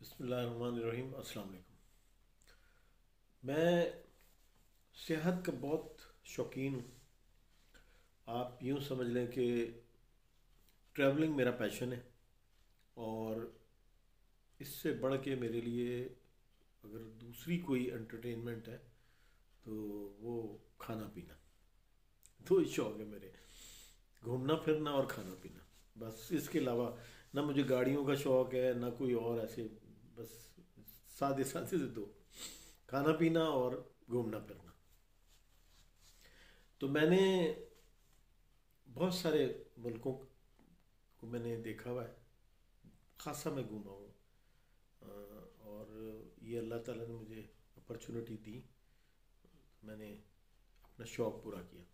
बिस्मिल्लाहिर्रहमानिर्रहीम। अस्सलाम वालेकुम। मैं सेहत का बहुत शौकीन हूँ। आप यूँ समझ लें कि ट्रैवलिंग मेरा पैशन है। और इससे बढ़ के मेरे लिए अगर दूसरी कोई एंटरटेनमेंट है तो वो खाना पीना। दो ही शौक है मेरे, घूमना फिरना और खाना पीना। बस इसके अलावा ना मुझे गाड़ियों का शौक है ना कोई और ऐसे। बस सादे सादे से दो, खाना पीना और घूमना फिरना। तो मैंने बहुत सारे मुल्कों को मैंने देखा हुआ है, खासा मैं घूमा हूँ। और ये अल्लाह ताला ने मुझे अपॉर्चुनिटी दी, मैंने अपना शौक़ पूरा किया।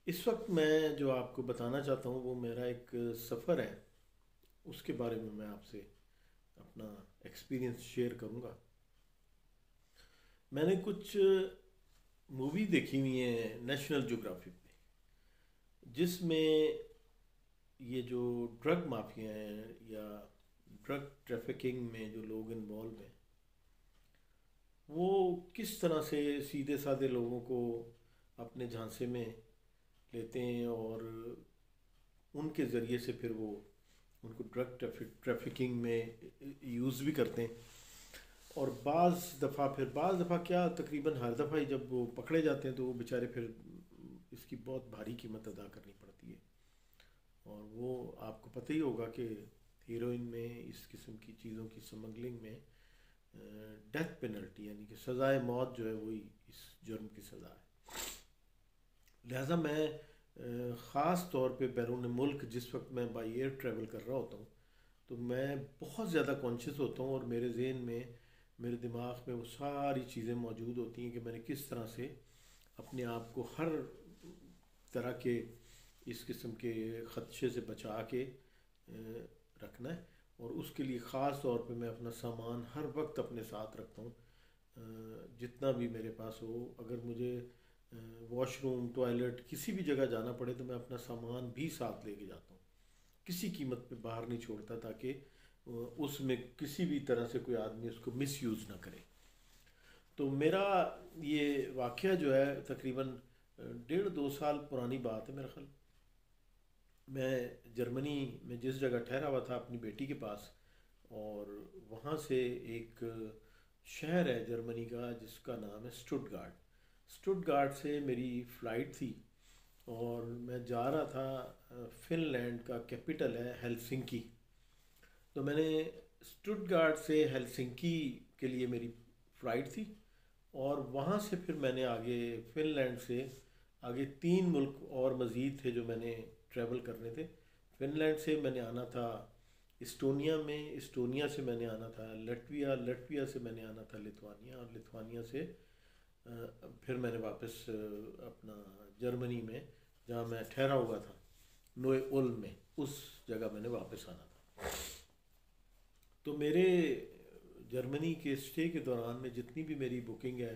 इस वक्त मैं जो आपको बताना चाहता हूँ वो मेरा एक सफ़र है, उसके बारे में मैं आपसे अपना एक्सपीरियंस शेयर करूँगा। मैंने कुछ मूवी देखी हुई हैं नेशनल ज्योग्राफी पे, जिसमें ये जो ड्रग माफिया हैं या ड्रग ट्रैफिकिंग में जो लोग इन्वॉल्व हैं, वो किस तरह से सीधे साधे लोगों को अपने झांसे में लेते हैं और उनके ज़रिए से फिर वो उनको ड्रग ट्रैफिकिंग में यूज़ भी करते हैं। और बाज़ दफ़ा क्या, तकरीबन हर दफ़ा ही जब वो पकड़े जाते हैं तो वो बेचारे फिर इसकी बहुत भारी कीमत अदा करनी पड़ती है। और वो आपको पता ही होगा कि हीरोइन में, इस किस्म की चीज़ों की स्मगलिंग में डेथ पेनल्टी यानी कि सज़ाए मौत जो है वही इस जुर्म की सज़ा है। लिहाजा मैं ख़ास तौर पे बैरून मुल्क जिस वक्त मैं बाई एयर ट्रैवल कर रहा होता हूँ तो मैं बहुत ज़्यादा कॉन्शियस होता हूँ और मेरे जहन में, मेरे दिमाग में वो सारी चीज़ें मौजूद होती हैं कि मैंने किस तरह से अपने आप को हर तरह के इस किस्म के ख़दशे से बचा के रखना है। और उसके लिए ख़ास तौर पे मैं अपना सामान हर वक्त अपने साथ रखता हूँ, जितना भी मेरे पास हो। अगर मुझे वॉशरूम, टॉयलेट, किसी भी जगह जाना पड़े तो मैं अपना सामान भी साथ लेके जाता हूँ, किसी कीमत पे बाहर नहीं छोड़ता, ताकि उसमें किसी भी तरह से कोई आदमी उसको मिसयूज़ ना करे। तो मेरा ये वाक़या जो है तकरीबन 1.5-2 साल पुरानी बात है मेरा ख़्याल। मैं जर्मनी में जिस जगह ठहरा हुआ था अपनी बेटी के पास, और वहाँ से एक शहर है जर्मनी का जिसका नाम है स्टुटगार्ट। स्टुटगार्ट से मेरी फ़्लाइट थी और मैं जा रहा था, फ़िनलैंड का कैपिटल है हेलसिंकी। तो मैंने स्टुटगार्ट से हेलसिंकी के लिए मेरी फ़्लाइट थी, और वहाँ से फिर मैंने आगे फ़िनलैंड से आगे 3 मुल्क और मज़ीद थे जो मैंने ट्रैवल करने थे। फ़िनलैंड से मैंने आना था इस्टोनिया में, इस्टोनिया से मैंने आना था लटविया, लटविया से मैंने आना था लिथुआनिया, और लिथुआनिया से फिर मैंने वापस अपना जर्मनी में जहाँ मैं ठहरा हुआ था नोए उल्म में, उस जगह मैंने वापस आना था। तो मेरे जर्मनी के स्टे के दौरान में जितनी भी मेरी बुकिंग है,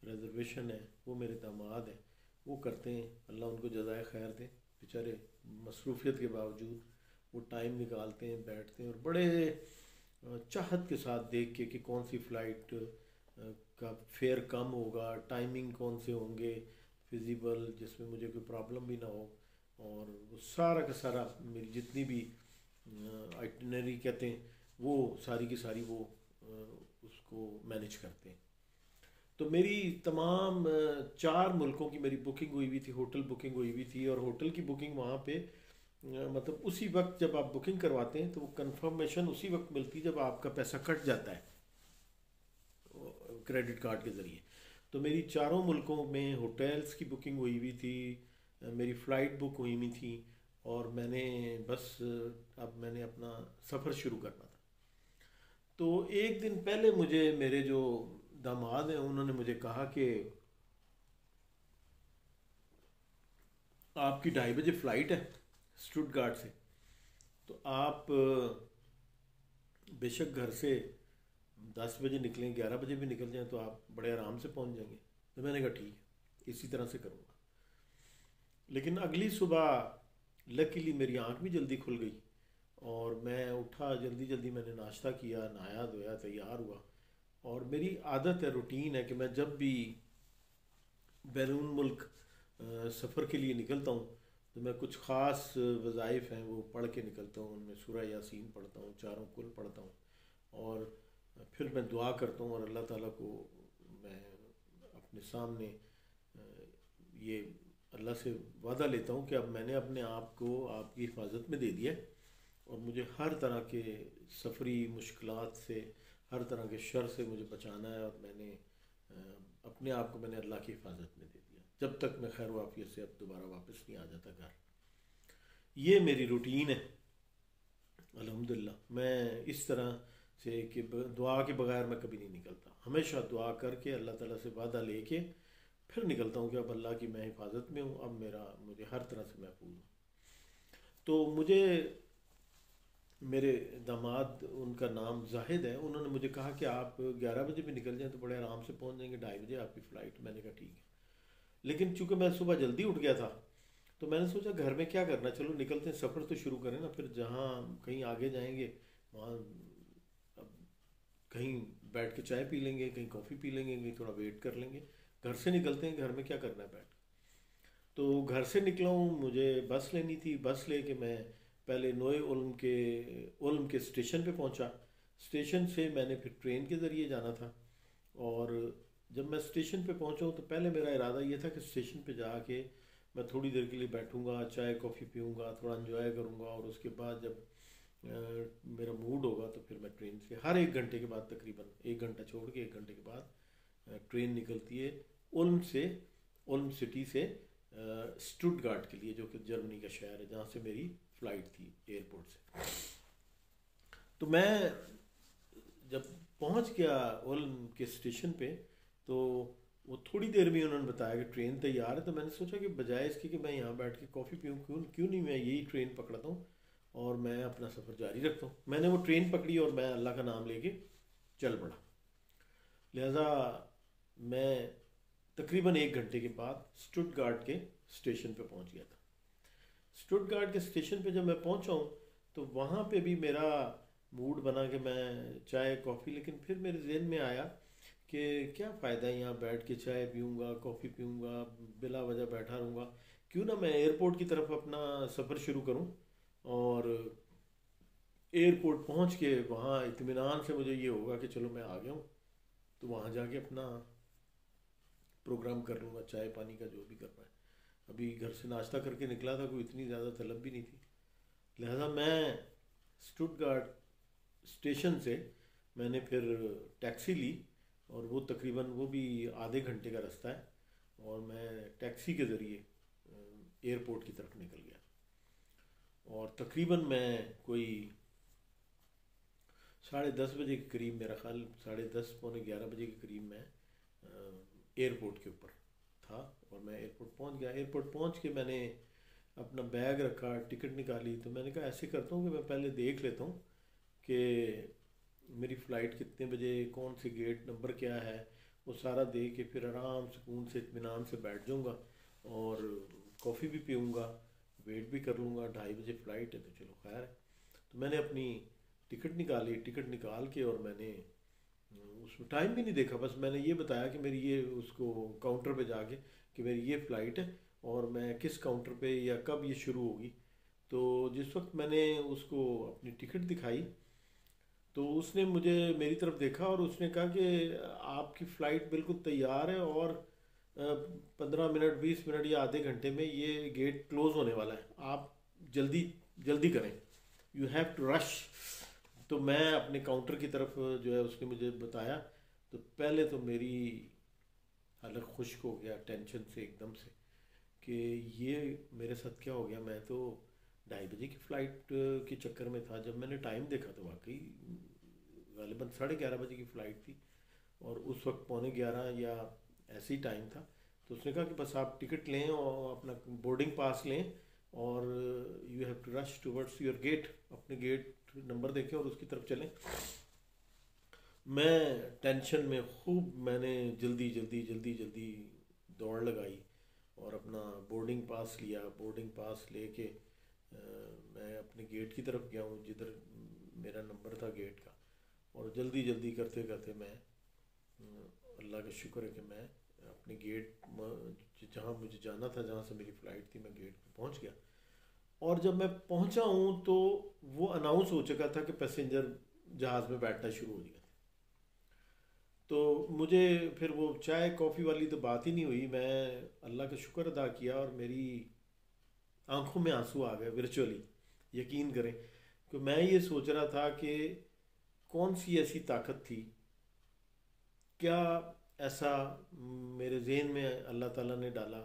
रिजर्वेशन है, वो मेरे दामाद हैं, वो करते हैं। अल्लाह उनको जज़ाए खैर दें। बेचारे मसरूफियत के बावजूद वो टाइम निकालते हैं, बैठते हैं और बड़े चाहत के साथ देख के कि कौन सी फ़्लाइट का फेयर कम होगा, टाइमिंग कौन से होंगे फिजिबल, जिसमें मुझे कोई प्रॉब्लम भी ना हो। और वो सारा का सारा मेरी जितनी भी आइटनरी कहते हैं वो सारी की सारी वो उसको मैनेज करते हैं। तो मेरी तमाम 4 मुल्कों की मेरी बुकिंग हुई हुई थी, होटल बुकिंग हुई हुई थी। और होटल की बुकिंग वहाँ पे मतलब उसी वक्त जब आप बुकिंग करवाते हैं तो वो कंफर्मेशन उसी वक्त मिलती है जब आपका पैसा कट जाता है क्रेडिट कार्ड के ज़रिए। तो मेरी 4 मुल्कों में होटल्स की बुकिंग हुई हुई थी, मेरी फ़्लाइट बुक हुई हुई थी, और मैंने बस अब मैंने अपना सफ़र शुरू करना था। तो एक दिन पहले मुझे मेरे जो दामाद हैं उन्होंने मुझे कहा कि आपकी 2:30 बजे फ़्लाइट है स्टुटगार्ट से, तो आप बेशक घर से 10 बजे निकलें, 11 बजे भी निकल जाएं तो आप बड़े आराम से पहुंच जाएंगे। तो मैंने कहा ठीक है, इसी तरह से करूँगा। लेकिन अगली सुबह लकीली मेरी आंख भी जल्दी खुल गई और मैं उठ उठा, जल्दी जल्दी मैंने नाश्ता किया, नहाया धोया, तैयार हुआ। और मेरी आदत है, रूटीन है कि मैं जब भी बैरून मुल्क सफ़र के लिए निकलता हूँ तो मैं कुछ ख़ास वज़ाइफ हैं वो पढ़ के निकलता हूँ। उनमें सूरह यासीन पढ़ता हूँ, चारों कुल पढ़ता हूँ, और फिर मैं दुआ करता हूँ और अल्लाह ताला को मैं अपने सामने ये अल्लाह से वादा लेता हूँ कि अब मैंने अपने आप को आपकी हिफाजत में दे दिया है, और मुझे हर तरह के सफ़री मुश्किलात से, हर तरह के शर से मुझे बचाना है, और मैंने अपने आप को मैंने अल्लाह की हिफाजत में दे दिया जब तक मैं खैर वाफियत से अब दोबारा वापस नहीं आ जाता घर। ये मेरी रूटीन है। अल्हम्दुलिल्लाह मैं इस तरह से कि दुआ के बगैर मैं कभी नहीं निकलता, हमेशा दुआ करके अल्लाह ताला से वादा लेके फिर निकलता हूँ कि अब अल्लाह की मैं हिफाजत में हूँ, अब मुझे हर तरह से महफूज हूँ। तो मुझे मेरे दामाद, उनका नाम जाहिद है, उन्होंने मुझे कहा कि आप 11 बजे भी निकल जाएं तो बड़े आराम से पहुंच जाएंगे, 2:30 बजे आपकी फ़्लाइट। मैंने कहा ठीक है। लेकिन चूंकि मैं सुबह जल्दी उठ गया था तो मैंने सोचा घर में क्या करना, चलो निकलते हैं, सफ़र तो शुरू करें ना, फिर जहाँ कहीं आगे जाएंगे वहाँ अब कहीं बैठ के चाय पी लेंगे, कहीं कॉफ़ी पी लेंगे, कहीं थोड़ा वेट कर लेंगे। घर से निकलते हैं, घर में क्या करना है बैठ के। तो घर से निकला हूँ, मुझे बस लेनी थी। बस लेके मैं पहले नोए उल्म के स्टेशन पे पहुँचा। स्टेशन से मैंने फिर ट्रेन के ज़रिए जाना था। और जब मैं स्टेशन पे पहुँचा हूँ तो पहले मेरा इरादा ये था कि स्टेशन पे जाके मैं थोड़ी देर के लिए बैठूँगा, चाय कॉफ़ी पीऊँगा, थोड़ा इन्जॉय करूँगा, और उसके बाद जब मेरा मूड होगा तो फिर मैं ट्रेन से हर 1 घंटे के बाद, तकरीबन 1 घंटा छोड़ के 1 घंटे के बाद ट्रेन निकलती है उल्म से, उल्म सिटी से स्टुटगार्ट के लिए, जो कि जर्मनी का शहर है जहाँ से मेरी फ़्लाइट थी एयरपोर्ट से। तो मैं जब पहुँच गया उल्म के स्टेशन पे तो वो थोड़ी देर में उन्होंने बताया कि ट्रेन तैयार है। तो मैंने सोचा कि बजाय इसके कि मैं यहाँ बैठ के कॉफ़ी पीऊँ, क्यों क्यों नहीं मैं यही ट्रेन पकड़ता हूँ और मैं अपना सफ़र जारी रखता हूँ। मैंने वो ट्रेन पकड़ी और मैं अल्लाह का नाम लेके चल पड़ा। लिहाजा मैं तकरीबन 1 घंटे के बाद स्टुटगार्ट के स्टेशन पे पहुंच गया था। स्टुटगार्ट के स्टेशन पे जब मैं पहुंचा हूँ तो वहाँ पे भी मेरा मूड बना कि मैं चाय कॉफ़ी, लेकिन फिर मेरे जहन में आया कि क्या फ़ायदा है यहाँ बैठ के चाय पीऊँगा, कॉफ़ी पीऊँगा, बिला वजह बैठा रहूँगा, क्यों ना मैं एयरपोर्ट की तरफ अपना सफ़र शुरू करूँ। और एयरपोर्ट पहुँच के वहाँ इत्मीनान से मुझे ये होगा कि चलो मैं आ गया हूँ, तो वहाँ जाके अपना प्रोग्राम कर लूँगा, चाय पानी का जो भी करना है। अभी घर से नाश्ता करके निकला था, कोई इतनी ज़्यादा तलब भी नहीं थी। लिहाजा मैं स्टुटगार्ट स्टेशन से मैंने फिर टैक्सी ली, और वो तकरीबन वो भी आधे घंटे का रास्ता है, और मैं टैक्सी के ज़रिए एयरपोर्ट की तरफ निकल गया। और तकरीबन मैं कोई 10:30 बजे के करीब, मेरा ख्याल 10:30 पौने 11 बजे के करीब मैं एयरपोर्ट के ऊपर था, और मैं एयरपोर्ट पहुंच गया। एयरपोर्ट पहुंच के मैंने अपना बैग रखा, टिकट निकाली। तो मैंने कहा ऐसे करता हूँ कि मैं पहले देख लेता हूँ कि मेरी फ़्लाइट कितने बजे, कौन से गेट नंबर क्या है, वो सारा दे के फिर आराम सुकून से इत्मीनान से बैठ जाऊँगा, और कॉफ़ी भी पीऊँगा, वेट भी कर लूँगा। 2:30 बजे फ़्लाइट है तो चलो खैर है। तो मैंने अपनी टिकट निकाली, टिकट निकाल के और मैंने उसमें टाइम भी नहीं देखा, बस मैंने ये बताया कि मेरी ये, उसको काउंटर पे जाके कि मेरी ये फ़्लाइट है और मैं किस काउंटर पे या कब ये शुरू होगी। तो जिस वक्त मैंने उसको अपनी टिकट दिखाई तो उसने मुझे मेरी तरफ देखा और उसने कहा कि आपकी फ़्लाइट बिल्कुल तैयार है, और 15 मिनट 20 मिनट या आधे घंटे में ये गेट क्लोज़ होने वाला है, आप जल्दी जल्दी करें, यू हैव टू रश। तो मैं अपने काउंटर की तरफ जो है उसने मुझे बताया, तो पहले तो मेरी हालत खुश्क हो गया टेंशन से एकदम से कि ये मेरे साथ क्या हो गया। मैं तो 2:30 बजे की फ़्लाइट के चक्कर में था। जब मैंने टाइम देखा तो वाकई गालिबन 11:30 बजे की फ़्लाइट थी, और उस वक्त पौने 11 या ऐसे ही टाइम था। तो उसने कहा कि बस आप टिकट लें और अपना बोर्डिंग पास लें, और you have to rush towards your gate, अपने गेट नंबर देखें और उसकी तरफ चलें। मैं टेंशन में खूब, मैंने जल्दी जल्दी जल्दी जल्दी दौड़ लगाई और अपना बोर्डिंग पास लिया। बोर्डिंग पास लेके मैं अपने गेट की तरफ गया हूँ जिधर मेरा नंबर था गेट का। और जल्दी जल्दी करते करते मैं अल्लाह का शुक्र है कि मैं अपने गेट जहाँ मुझे जाना था, जहाँ से मेरी फ़्लाइट थी, मैं गेट पे पहुँच गया। और जब मैं पहुँचा हूँ तो वो अनाउंस हो चुका था कि पैसेंजर जहाज़ में बैठना शुरू हो गया। तो मुझे फिर वो चाय कॉफ़ी वाली तो बात ही नहीं हुई। मैं अल्लाह का शुक्र अदा किया और मेरी आंखों में आंसू आ गए वर्चुअली, यकीन करें। कि मैं ये सोच रहा था कि कौन सी ऐसी ताकत थी, क्या ऐसा मेरे जहन में अल्लाह ताला ने डाला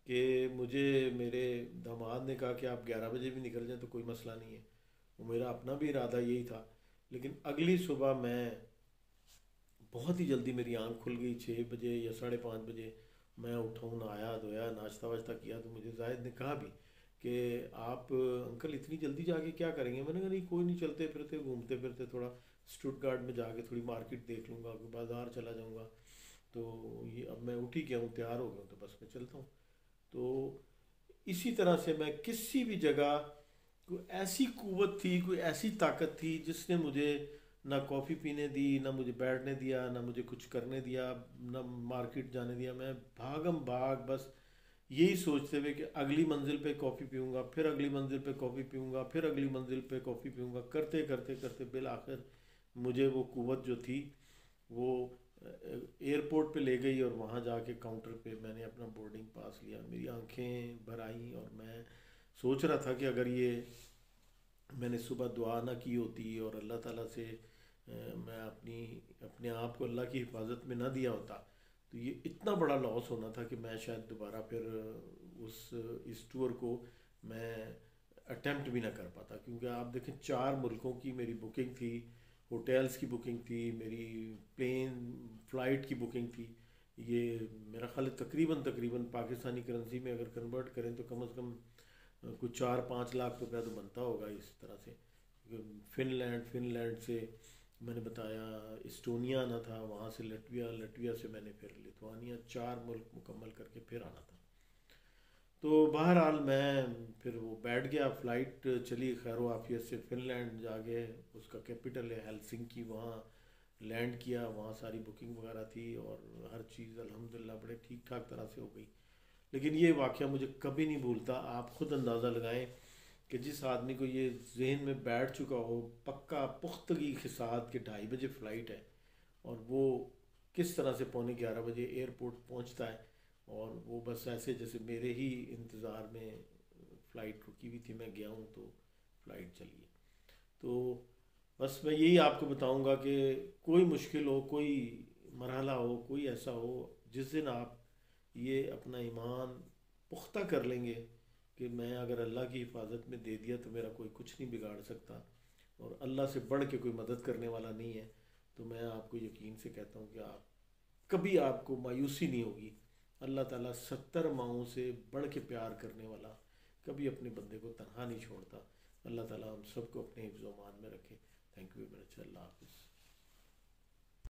कि मुझे मेरे दामाद ने कहा कि आप 11 बजे भी निकल जाएं तो कोई मसला नहीं है। वो मेरा अपना भी इरादा यही था। लेकिन अगली सुबह मैं बहुत ही जल्दी मेरी आंख खुल गई, 6 बजे या 5:30 बजे मैं उठा हूँ, नहाया धोया, नाश्ता वाश्ता किया। तो मुझे जाहिद ने कहा भी कि आप अंकल इतनी जल्दी जाके क्या करेंगे। मैंने कहा नहीं कोई नहीं, चलते फिरते घूमते फिरते थोड़ा स्टुटगार्ट में जाके थोड़ी मार्केट देख लूँगा, कोई बाज़ार चला जाऊँगा। तो ये अब मैं उठ ही गया हूँ, तैयार हो गया हूँ, तो बस मैं चलता हूँ। तो इसी तरह से मैं किसी भी जगह, कोई ऐसी कुव्वत थी, कोई ऐसी ताकत थी जिसने मुझे ना कॉफ़ी पीने दी, ना मुझे बैठने दिया, ना मुझे कुछ करने दिया, ना मार्केट जाने दिया। मैं भागम भाग बस यही सोचते हुए कि अगली मंजिल पे कॉफ़ी पीऊँगा, फिर अगली मंजिल पे कॉफ़ी पीऊँगा, फिर अगली मंजिल पे कॉफ़ी पीऊँगा, करते करते करते बिल आखिर मुझे वो कुव्वत जो थी वो एयरपोर्ट पे ले गई। और वहाँ जाके काउंटर पे मैंने अपना बोर्डिंग पास लिया, मेरी आंखें भर आईं। और मैं सोच रहा था कि अगर ये मैंने सुबह दुआ ना की होती और अल्लाह ताला से मैं अपने आप को अल्लाह की हिफाजत में ना दिया होता, तो ये इतना बड़ा लॉस होना था कि मैं शायद दोबारा फिर उस इस टूर को मैं अटेम्प्ट भी ना कर पाता। क्योंकि आप देखें 4 मुल्कों की मेरी बुकिंग थी, होटल्स की बुकिंग थी, मेरी प्लेन फ़्लाइट की बुकिंग थी। ये मेरा ख्याल है तकरीबन तकरीबन पाकिस्तानी करेंसी में अगर कन्वर्ट करें तो कम से कम कुछ 4-5 लाख रुपया तो बनता होगा इस तरह से। फिनलैंड से मैंने बताया इस्टोनिया आना था, वहाँ से लटविया, लटविया से मैंने फिर लिथुआनिया, 4 मुल्क मुकम्मल करके फिर आना था। तो बहरहाल मैं फिर वो बैठ गया, फ़्लाइट चली खैर आफियत से। फिनलैंड जा गए, उसका कैपिटल है हेलसिंकी, वहाँ लैंड किया। वहाँ सारी बुकिंग वगैरह थी और हर चीज़ अल्हम्दुलिल्लाह बड़े ठीक ठाक तरह से हो गई। लेकिन ये वाक़या मुझे कभी नहीं भूलता। आप ख़ुद अंदाज़ा लगाएं कि जिस आदमी को ये जहन में बैठ चुका हो पक्का पुख्तगी के साथ कि 2:30 बजे फ़्लाइट है, और वो किस तरह से पौने 11 बजे एयरपोर्ट पहुंचता है। और वो बस ऐसे जैसे मेरे ही इंतज़ार में फ़्लाइट रुकी हुई थी, मैं गया हूँ तो फ़्लाइट चली है। तो बस मैं यही आपको बताऊंगा कि कोई मुश्किल हो, कोई मरहला हो, कोई ऐसा हो, जिस दिन आप ये अपना ईमान पुख्ता कर लेंगे कि मैं अगर अल्लाह की हिफाजत में दे दिया तो मेरा कोई कुछ नहीं बिगाड़ सकता और अल्लाह से बढ़ के कोई मदद करने वाला नहीं है, तो मैं आपको यकीन से कहता हूँ कि आप कभी आपको मायूसी नहीं होगी। अल्लाह ताला 70 माओं से बढ़ के प्यार करने वाला, कभी अपने बंदे को तनहा नहीं छोड़ता। अल्लाह ताला हम सबको अपने हिफ्ज़-ओ-मान में रखे। Thank you very much. अल्लाह हाफ़िज़।